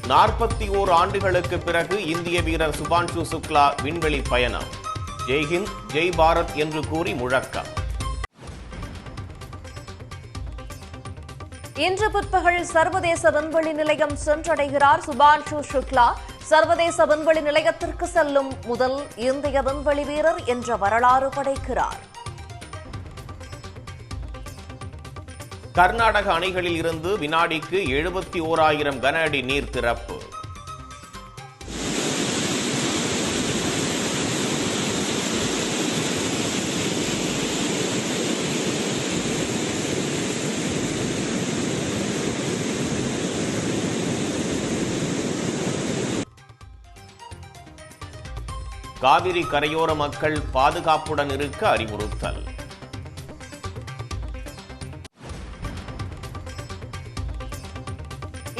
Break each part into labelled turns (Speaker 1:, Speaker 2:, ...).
Speaker 1: 41 ஆண்டுகளுக்கு பிறகு இந்திய வீரர் சுபான்ஷு சுக்லா விண்வெளி பயணம். ஜெய்ஹிந்த் ஜெய் பாரத் என்று கூறி முழக்கம்.
Speaker 2: இன்று பிற்பகல் சர்வதேச விண்வெளி நிலையம் சென்றடைகிறார் சுபான்ஷு சுக்லா. சர்வதேச விண்வெளி நிலையத்திற்கு செல்லும் முதல் இந்திய விண்வெளி வீரர் என்ற வரலாறு படைக்கிறார்.
Speaker 1: கர்நாடக அணைகளில் இருந்து வினாடிக்கு 71,000 கன அடி நீர் திறப்பு. காவிரி கரையோர மக்கள் பாதுகாப்புடன் இருக்க அறிவுறுத்தல்.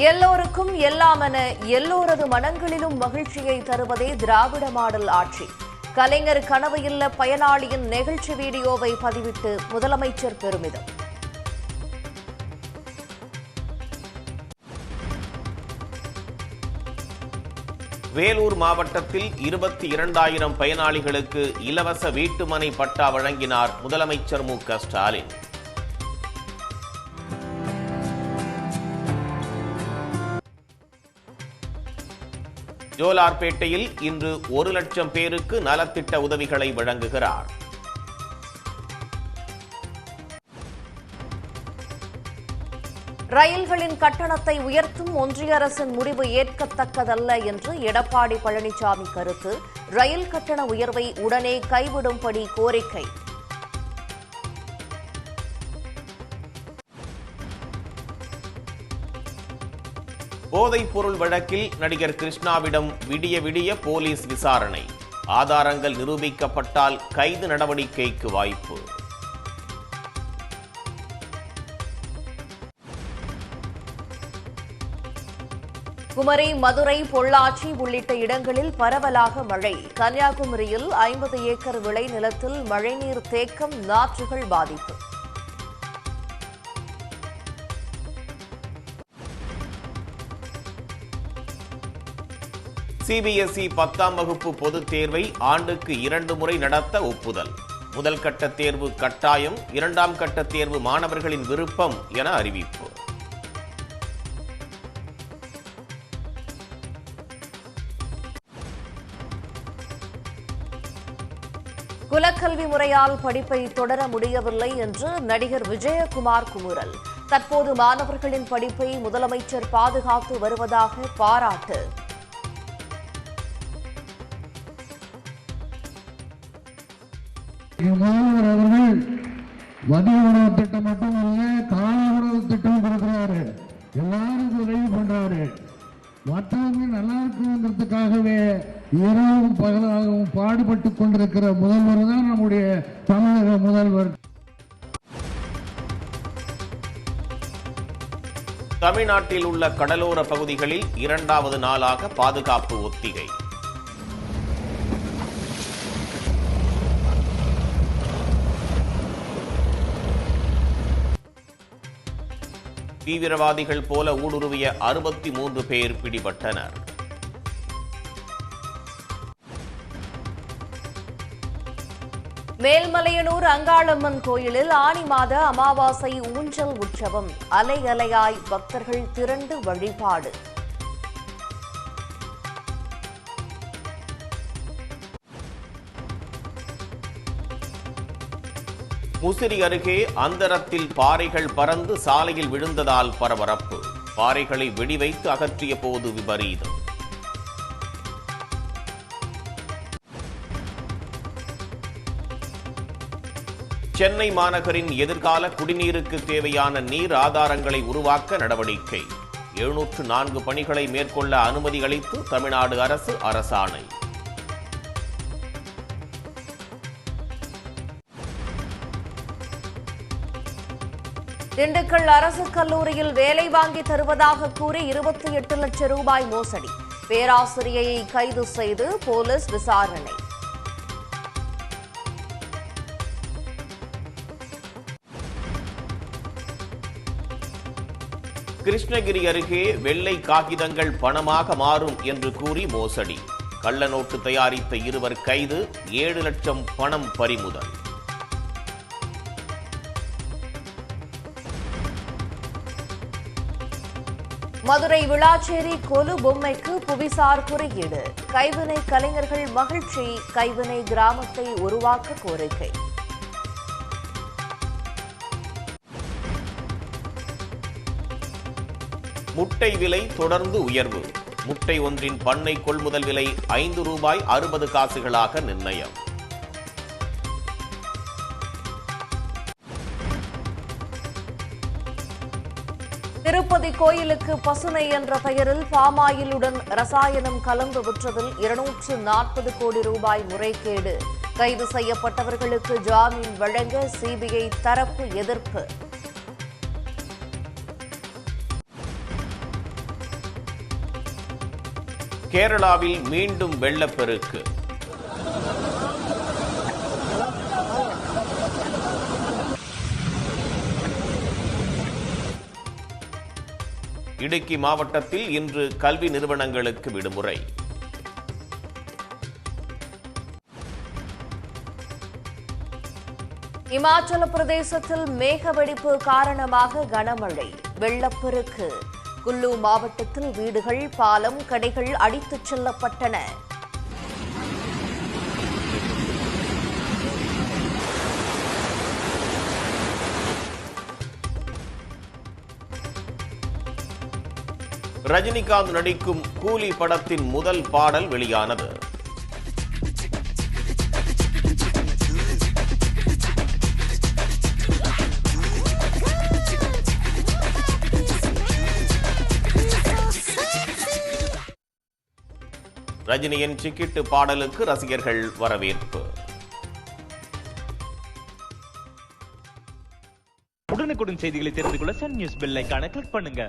Speaker 2: எல்லோருக்கும் எல்லாம் என எல்லோரது மனங்களிலும் மகிழ்ச்சியை தருவதே திராவிட மாடல் ஆட்சி. கலைஞர் கனவு இல்ல பயனாளியின் நிகழ்ச்சி வீடியோவை பதிவிட்டு முதலமைச்சர் பெருமிதம்.
Speaker 1: வேலூர் மாவட்டத்தில் 22,000 பயனாளிகளுக்கு இலவச வீட்டுமனை பட்டா வழங்கினார் முதலமைச்சர் மு.க. ஸ்டாலின். ஜோலார்பேட்டையில் இன்று 1 லட்சம் பேருக்கு நலத்திட்ட உதவிகளை வழங்குகிறார்.
Speaker 2: ரயில்களின் கட்டணத்தை உயர்த்தும் ஒன்றிய அரசின் முடிவு ஏற்கத்தக்கதல்ல என்று எடப்பாடி பழனிசாமி கருத்து. ரயில் கட்டண உயர்வை உடனே கைவிடும்படி கோரிக்கை.
Speaker 1: போதைப் பொருள் வழக்கில் நடிகர் கிருஷ்ணாவிடம் விடிய விடிய போலீஸ் விசாரணை. ஆதாரங்கள் நிரூபிக்கப்பட்டால் கைது நடவடிக்கைக்கு வாய்ப்பு.
Speaker 2: குமரி, மதுரை, பொள்ளாச்சி உள்ளிட்ட இடங்களில் பரவலாக மழை. கன்னியாகுமரியில் 50 ஏக்கர் விளை நிலத்தில் மழைநீர் தேக்கம், நாற்றுகள் பாதிப்பு.
Speaker 1: சிபிஎஸ்இ 10ஆம் வகுப்பு பொதுத் தேர்வை ஆண்டுக்கு 2 முறை நடத்த ஒப்புதல். முதல் கட்ட தேர்வு கட்டாயம், 2ஆம் கட்ட தேர்வு மாணவர்களின் விருப்பம் என அறிவிப்பு.
Speaker 2: குலக்கல்வி முறையால் படிப்பை தொடர முடியவில்லை என்று நடிகர் விஜயகுமார் குமுறல். தற்போது மாணவர்களின் படிப்பை முதலமைச்சர் பாதுகாத்து வருவதாக பாராட்டு.
Speaker 3: முதல்வர் அவர்கள் மதிய உணவு திட்டம் மட்டுமல்ல, காலை உணவு திட்டம் கொடுக்கிறாரு. எல்லாரும் உதவி பண்றாரு. மற்றவங்க நல்லா இருக்குங்கிறதுக்காகவே இரவும் பகலாகவும் பாடுபட்டு கொண்டிருக்கிற முதல்வர் தான் நம்முடைய தமிழக முதல்வர்.
Speaker 1: தமிழ்நாட்டில் உள்ள கடலோர பகுதிகளில் 2வது நாளாக பாதுகாப்பு ஒத்திகை. தீவிரவாதிகள் போல ஊடுருவிய 63 பேர் பிடிபட்டனர்.
Speaker 2: மேல்மலையனூர் அங்காளம்மன் கோயிலில் ஆனி மாத அமாவாசை ஊஞ்சல் உற்சவம். அலை அலையாய் பக்தர்கள் திரண்டு வழிபாடு.
Speaker 1: முசிறி அருகே அந்தரத்தில் பாறைகள் பறந்து சாலையில் விழுந்ததால் பரபரப்பு. பாறைகளை வெடிவைத்து அகற்றிய போது விபரீதம். சென்னை மாநகரின் எதிர்கால குடிநீருக்கு தேவையான நீர் ஆதாரங்களை உருவாக்க நடவடிக்கை. 704 பணிகளை மேற்கொள்ள அனுமதி அளித்து தமிழ்நாடு அரசு அரசாணை.
Speaker 2: திண்டுக்கல் அரசு கல்லூரியில் வேலை வாங்கி தருவதாக கூறி 28 லட்சம் ரூபாய் மோசடி. பேராசிரியையை கைது செய்து போலீஸ் விசாரணை.
Speaker 1: கிருஷ்ணகிரி அருகே வெள்ளை காகிதங்கள் பணமாக மாறும் என்று கூறி மோசடி. கள்ள நோட்டு தயாரித்த இருவர் கைது. 7 லட்சம் பணம் பறிமுதல்.
Speaker 2: மதுரை விளாச்சேரி கொலு பொம்மைக்கு புவிசார் குறியீடு. கைவினை கலைஞர்கள் மகிழ்ச்சி. கைவினை கிராமத்தை உருவாக்க கோரிக்கை.
Speaker 1: முட்டை விலை தொடர்ந்து உயர்வு. முட்டை ஒன்றின் பண்ணை கொள்முதல் விலை ₹5.60 நிர்ணயம்.
Speaker 2: திருப்பதி கோயிலுக்கு பசுனை என்ற பெயரில் பாமாயிலுடன் ரசாயனம் கலந்து விற்றதில் ₹240 கோடி முறைகேடு. கைது செய்யப்பட்டவர்களுக்கு ஜாமீன் வழங்க சிபிஐ தரப்பு எதிர்ப்பு.
Speaker 1: கேரளாவில் மீண்டும் வெள்ளப்பெருக்கு. இடுக்கி மாவட்டத்தில் இன்று கல்வி நிறுவனங்களுக்கு விடுமுறை.
Speaker 2: இமாச்சல பிரதேசத்தில் மேகவெடிப்பு காரணமாக கனமழை. வெள்ளப்பெருக்கு. குல்லு மாவட்டத்தில் வீடுகள், பாலம், கடைகள் அடித்துச் செல்லப்பட்டன.
Speaker 1: ரஜினிகாந்த் நடிக்கும் கூலி படத்தின் முதல் பாடல் வெளியானது. ரஜினியின் சிக்கிட்டு பாடலுக்கு ரசிகர்கள் வரவேற்பு.
Speaker 4: உடனுக்குடன் செய்திகளை தெரிந்து கொள்ள சன் நியூஸ் பெல் ஐகானை கிளிக் பண்ணுங்க.